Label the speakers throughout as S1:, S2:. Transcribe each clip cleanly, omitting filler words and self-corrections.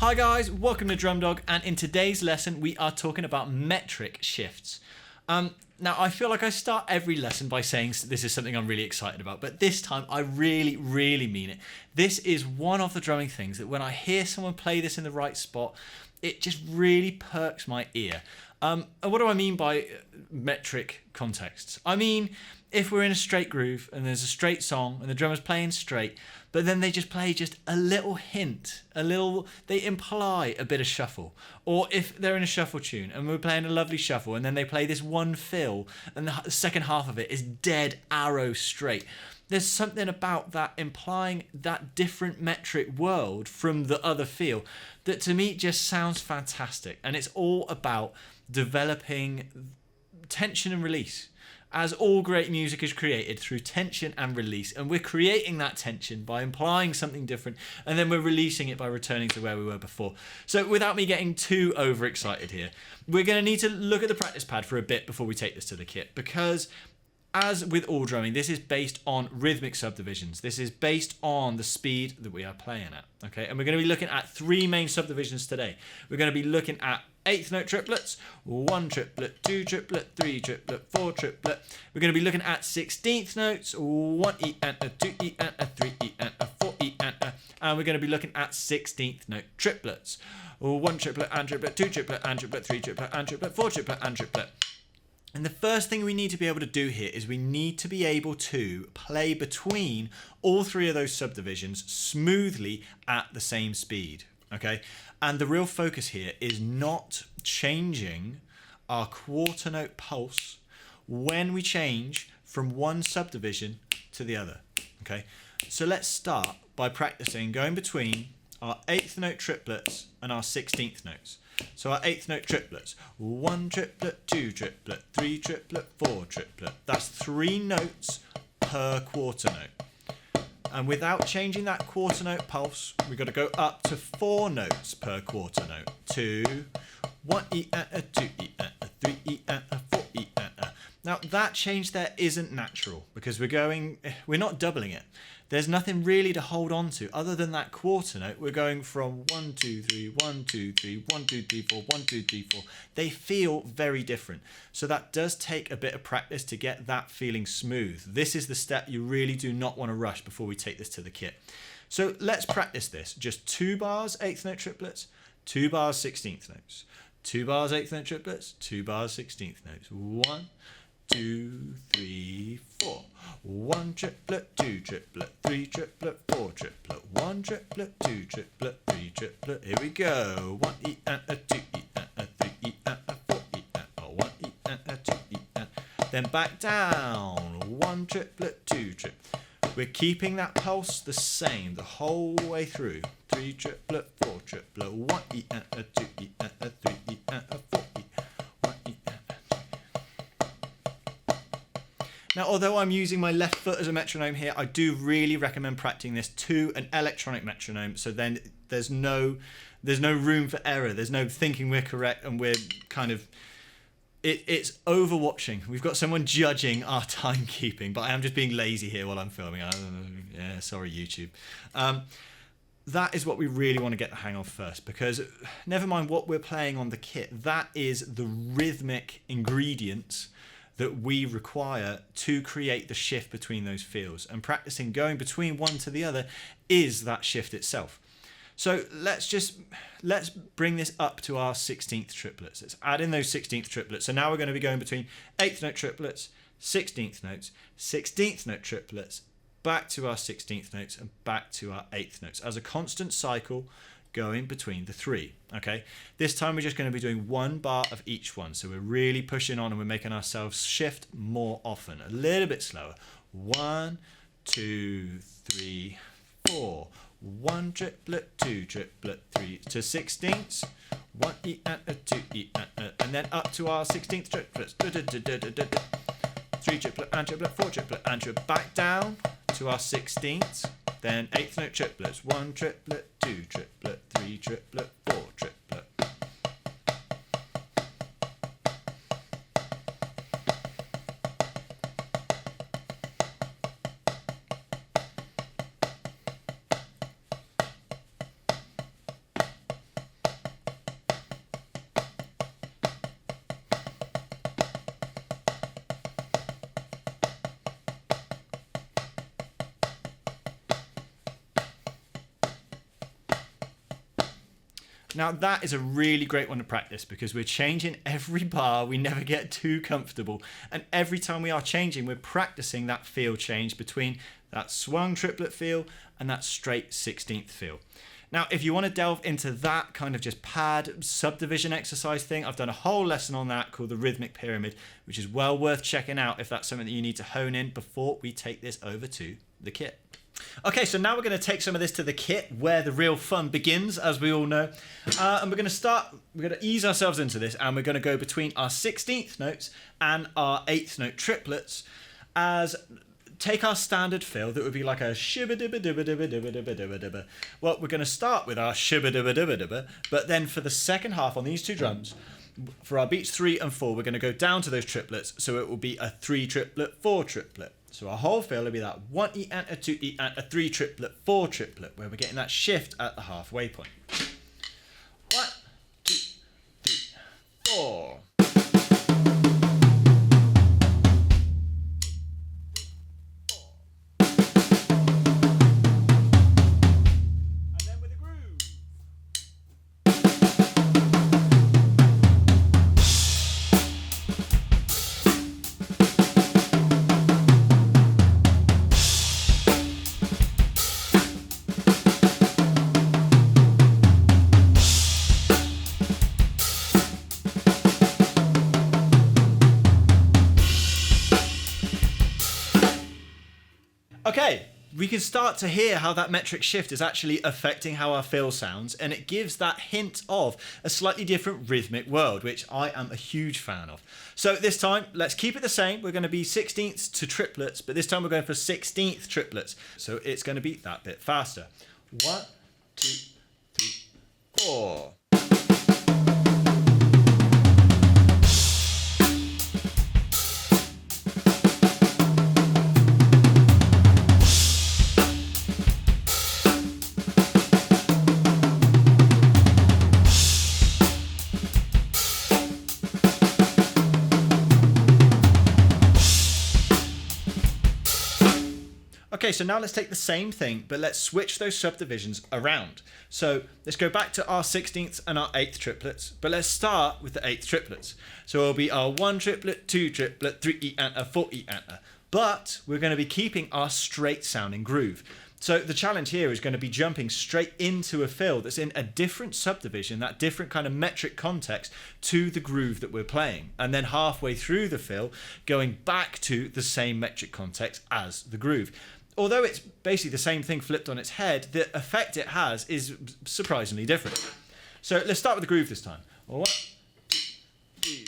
S1: Hi guys, welcome to Drum Dog, and in today's lesson we are talking about metric shifts. Now I feel like I start every lesson by saying this is something I'm really excited about, but this time I really mean it. This is one of the drumming things that when I hear someone play this in the right spot, it just really perks my ear. And what do I mean by metric contexts? I mean, if we're in a straight groove and there's a straight song and the drummer's playing straight, but then they just play just a little hint, they imply a bit of shuffle. Or if they're in a shuffle tune and we're playing a lovely shuffle and then they play this one fill and the second half of it is dead arrow straight. There's something about that implying that different metric world from the other feel that to me just sounds fantastic. And it's all about developing tension and release. As all great music is created through tension and release, and we're creating that tension by implying something different, and then we're releasing it by returning to where we were before. So without me getting too overexcited here, we're going to need to look at the practice pad for a bit before we take this to the kit, because as with all drumming, this is based on rhythmic subdivisions. This is based on the speed that we are playing at. Okay, and we're going to be looking at three main subdivisions today. We're going to be looking at eighth note triplets, 1 triplet, 2 triplet, 3 triplet, 4 triplet. We're going to be looking at 16th notes, 1 E and a 2 E and a 3 E and a 4 E and we're going to be looking at 16th note triplets, 1 triplet and triplet, 2 triplet and triplet, 3 triplet and triplet, 4 triplet and triplet. And the first thing we need to be able to do here is we need to be able to play between all three of those subdivisions smoothly at the same speed. Okay, and the real focus here is not changing our quarter note pulse when we change from one subdivision to the other. Okay, so let's start by practicing going between our eighth note triplets and our 16th notes. So our eighth note triplets, 1 triplet, 2 triplet, 3 triplet, 4 triplet. That's 3 notes per quarter note. And without changing that quarter note pulse, we've got to go up to 4 notes per quarter note. 2, 1 E and a 2 E and a 3 E and a 4 E and a. Now that change there isn't natural because we're not doubling it. There's nothing really to hold on to other than that quarter note. We're going from 1, 2, 3, 1, 2, 3, 1, 2, 3, 4, 1, 2, 3, 4. They feel very different. So that does take a bit of practice to get that feeling smooth. This is the step you really do not want to rush before we take this to the kit. So let's practice this. Just 2 bars, 8th note triplets, 2 bars, 16th notes, 2 bars, 8th note triplets, 2 bars, 16th notes. 1, 2, 3, 4. 1 triplet, 2 triplet, 3 triplet, 4 triplet, 1 triplet, 2 triplet, 3 triplet. Here we go. 1 E and a 2 E and a 3 E and a 4 E and a 1 E and a 2 E and. Then back down. 1 triplet, 2 triplet. We're keeping that pulse the same the whole way through. 3 triplet, 4 triplet, 1 E and a 2 E and a 3 E and a 4 E. Now, although I'm using my left foot as a metronome here, I do really recommend practicing this to an electronic metronome. So then there's no room for error. There's no thinking we're correct and we're kind of... It's overwatching. We've got someone judging our timekeeping, but I am just being lazy here while I'm filming. Yeah, sorry, YouTube. That is what we really want to get the hang of first, because never mind what we're playing on the kit, that is the rhythmic ingredients that we require to create the shift between those feels, and practicing going between one to the other is that shift itself. So let's bring this up to our 16th triplets. Let's add in those 16th triplets. So now we're going to be going between 8th note triplets, 16th notes, 16th note triplets, back to our 16th notes and back to our 8th notes as a constant cycle going between the three. Okay, this time we're just going to be doing 1 bar of each one, so we're really pushing on and we're making ourselves shift more often, a little bit slower. 1, 2, 3, 4. 1 triplet, 2 triplet, 3 to 16ths, 1 E and a 2 E and then up to our 16th triplets. 3 triplet and triplet, 4 triplet and triplet, back down to our 16ths. Then 8th note triplets, 1 triplet, 2 triplet, 3 triplet, 4 triplet. Now that is a really great one to practice because we're changing every bar, we never get too comfortable, and every time we are changing we're practicing that feel change between that swung triplet feel and that straight 16th feel. Now if you want to delve into that kind of just pad subdivision exercise thing, I've done a whole lesson on that called the rhythmic pyramid, which is well worth checking out if that's something that you need to hone in before we take this over to the kit. Okay, so now we're going to take some of this to the kit where the real fun begins, as we all know. And we're going to ease ourselves into this, and we're going to go between our 16th notes and our 8th note triplets as take our standard fill that would be like a shibba dibba dibba dibba dibba dibba dibba dibba. Well, we're going to start with our shibba dibba dibba dibba, but then for the second half on these two drums, for our beats 3 and 4, we're going to go down to those triplets, so it will be a 3 triplet, 4 triplet. So our whole fill will be that 1 E and a 2 E and a 3 triplet, 4 triplet, where we're getting that shift at the halfway point. 1, 2, 3, 4. Okay, we can start to hear how that metric shift is actually affecting how our fill sounds, and it gives that hint of a slightly different rhythmic world, which I am a huge fan of. So this time, let's keep it the same. We're going to be 16ths to triplets, but this time we're going for 16th triplets. So it's going to be that bit faster. 1, 2, 3, 4. Okay, so now let's take the same thing, but let's switch those subdivisions around. So let's go back to our 16th and our 8th triplets, but let's start with the 8th triplets. So it'll be our 1 triplet, 2 triplet, 3 E and a 4 E and a. But we're going to be keeping our straight sounding groove. So the challenge here is going to be jumping straight into a fill that's in a different subdivision, that different kind of metric context to the groove that we're playing. And then halfway through the fill, going back to the same metric context as the groove. Although it's basically the same thing flipped on its head, the effect it has is surprisingly different. So let's start with the groove this time. 1, 2, 3.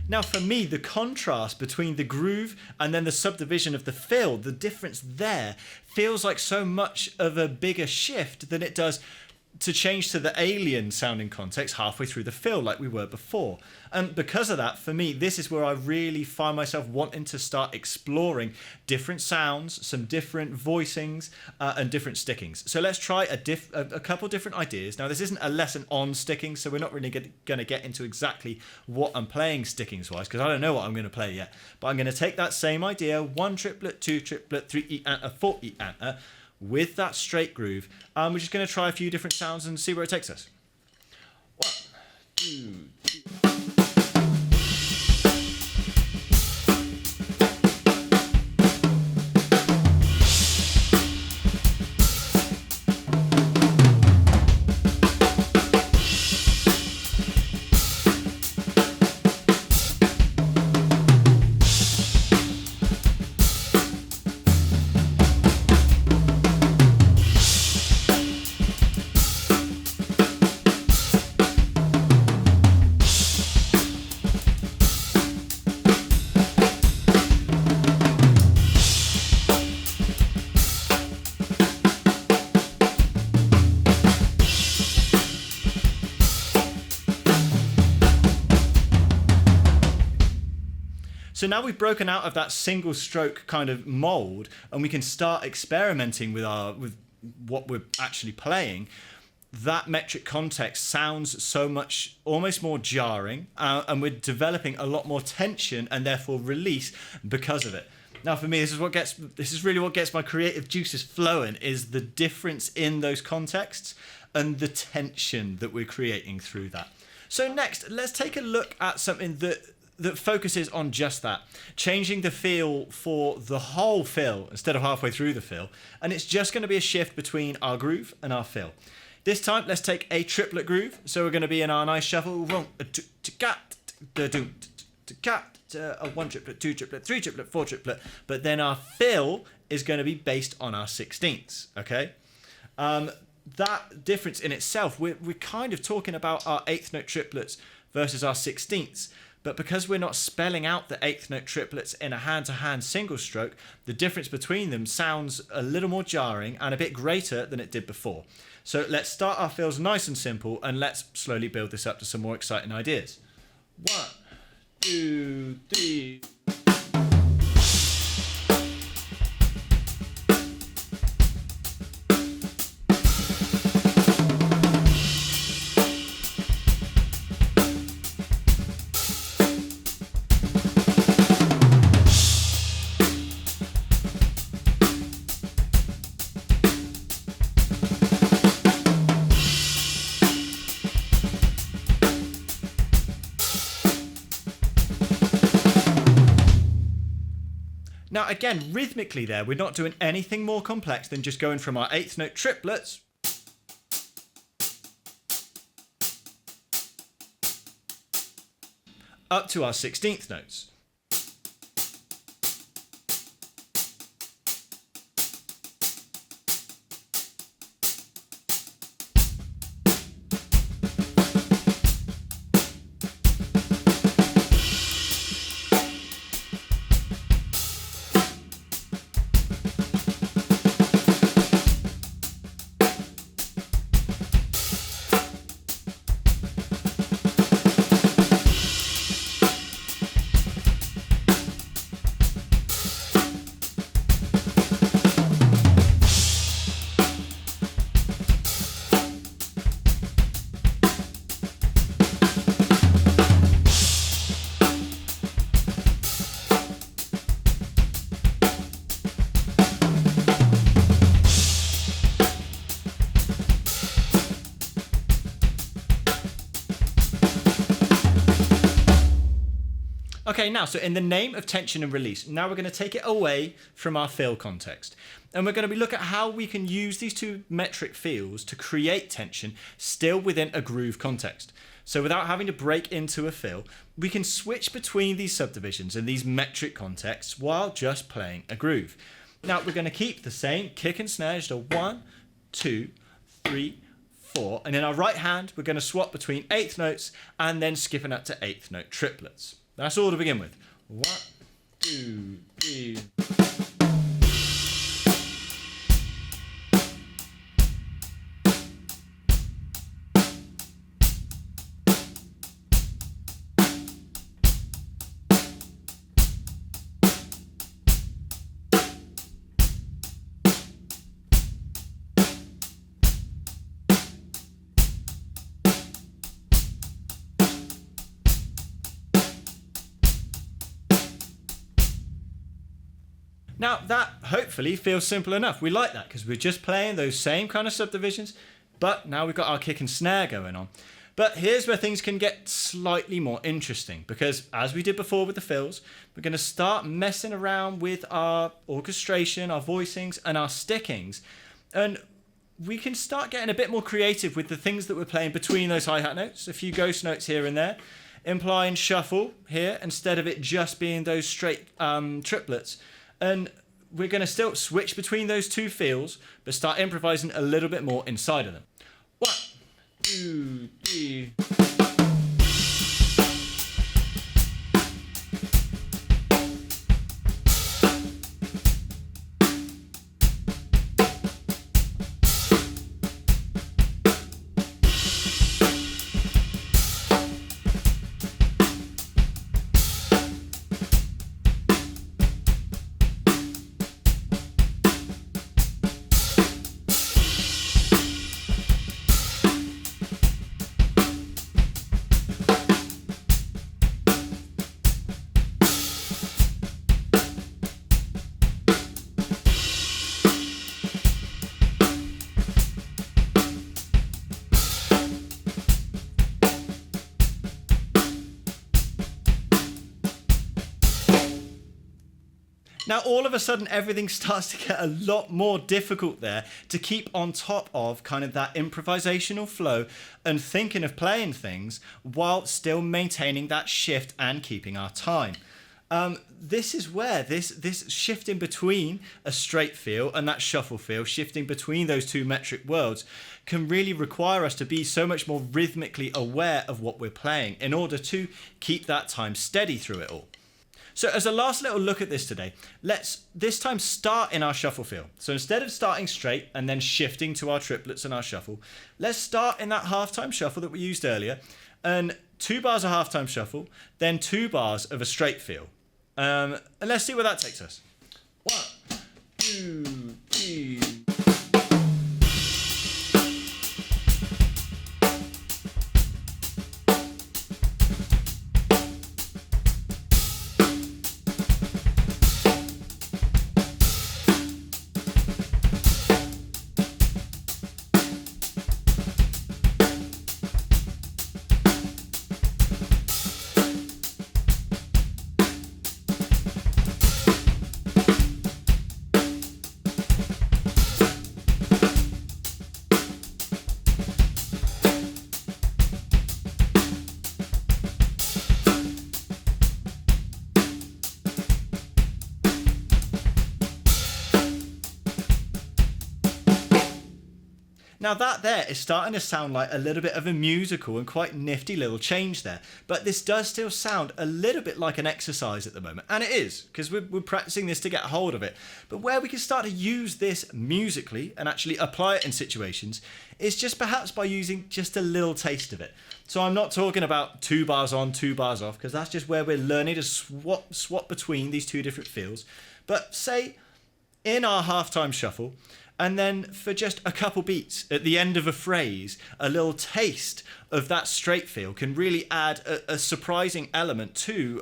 S1: Now for me, the contrast between the groove and then the subdivision of the fill, the difference there feels like so much of a bigger shift than it does to change to the alien sounding context halfway through the fill like we were before. And because of that, for me, this is where I really find myself wanting to start exploring different sounds, some different voicings, and different stickings. So let's try a couple different ideas. Now, this isn't a lesson on sticking, so we're not really going to get into exactly what I'm playing stickings-wise, because I don't know what I'm going to play yet. But I'm going to take that same idea, 1 triplet, 2 triplet, 3 E and a 4 E and a, with that straight groove. We're just going to try a few different sounds and see where it takes us. 1, 2, 3. So now we've broken out of that single stroke kind of mold, and we can start experimenting with what we're actually playing. That metric context sounds so much almost more jarring, and we're developing a lot more tension and therefore release because of it. Now for me, this is really what gets my creative juices flowing, is the difference in those contexts and the tension that we're creating through that. So next, let's take a look at something that focuses on just that, changing the feel for the whole fill instead of halfway through the fill. And it's just going to be a shift between our groove and our fill. This time, let's take a triplet groove. So we're going to be in our nice shuffle. One triplet, two triplet, three triplet, four triplet. But then our fill is going to be based on our 16ths, okay? That difference in itself, we're kind of talking about our 8th note triplets versus our 16ths. But because we're not spelling out the 8th note triplets in a hand-to-hand single stroke, the difference between them sounds a little more jarring and a bit greater than it did before. So let's start our fills nice and simple, and let's slowly build this up to some more exciting ideas. 1, 2, 3. Now again, rhythmically there, we're not doing anything more complex than just going from our 8th note triplets up to our 16th notes. Okay, now, so in the name of tension and release, now we're going to take it away from our fill context. And we're going to be looking at how we can use these two metric feels to create tension still within a groove context. So without having to break into a fill, we can switch between these subdivisions and these metric contexts while just playing a groove. Now, we're going to keep the same kick and snare, so 1, 2, 3, 4. And in our right hand, we're going to swap between 8th notes and then skipping up to 8th note triplets. That's all to begin with. 1, 2, 3. Now that hopefully feels simple enough. We like that because we're just playing those same kind of subdivisions, but now we've got our kick and snare going on. But here's where things can get slightly more interesting, because as we did before with the fills, we're going to start messing around with our orchestration, our voicings and our stickings. And we can start getting a bit more creative with the things that we're playing between those hi-hat notes, a few ghost notes here and there, implying shuffle here instead of it just being those straight triplets. And we're going to still switch between those two feels, but start improvising a little bit more inside of them. 1, 2, 3. Now, all of a sudden, everything starts to get a lot more difficult there to keep on top of kind of that improvisational flow and thinking of playing things while still maintaining that shift and keeping our time. This is where this shifting between a straight feel and that shuffle feel, shifting between those two metric worlds, can really require us to be so much more rhythmically aware of what we're playing in order to keep that time steady through it all. So as a last little look at this today, let's this time start in our shuffle feel. So instead of starting straight and then shifting to our triplets and our shuffle, let's start in that halftime shuffle that we used earlier, and 2 bars of halftime shuffle, then 2 bars of a straight feel. And let's see where that takes us. 1, 2, 3. Now that there is starting to sound like a little bit of a musical and quite nifty little change there, but this does still sound a little bit like an exercise at the moment, and it is, because we're practicing this to get a hold of it. But where we can start to use this musically and actually apply it in situations is just perhaps by using just a little taste of it. So I'm not talking about 2 bars on, 2 bars off, because that's just where we're learning to swap between these two different feels. But say in our halftime shuffle, and then for just a couple beats at the end of a phrase, a little taste of that straight feel can really add a surprising element to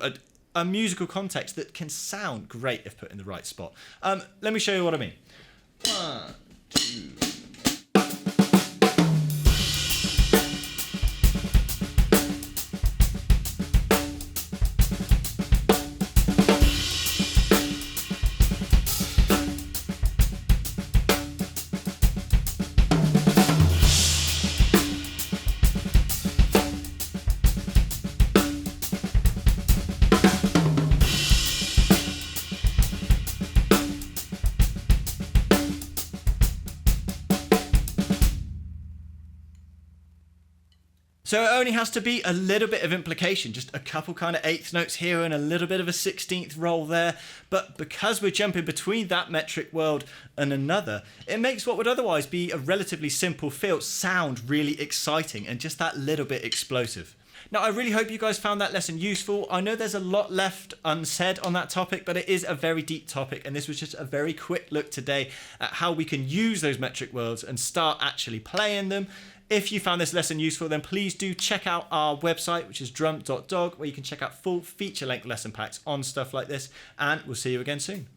S1: a musical context that can sound great if put in the right spot. Let me show you what I mean. 1, 2. So it only has to be a little bit of implication, just a couple kind of 8th notes here and a little bit of a 16th roll there. But because we're jumping between that metric world and another, it makes what would otherwise be a relatively simple feel sound really exciting and just that little bit explosive. Now, I really hope you guys found that lesson useful. I know there's a lot left unsaid on that topic, but it is a very deep topic, and this was just a very quick look today at how we can use those metric worlds and start actually playing them. If you found this lesson useful, then please do check out our website, which is drum.dog, where you can check out full feature-length lesson packs on stuff like this, and we'll see you again soon.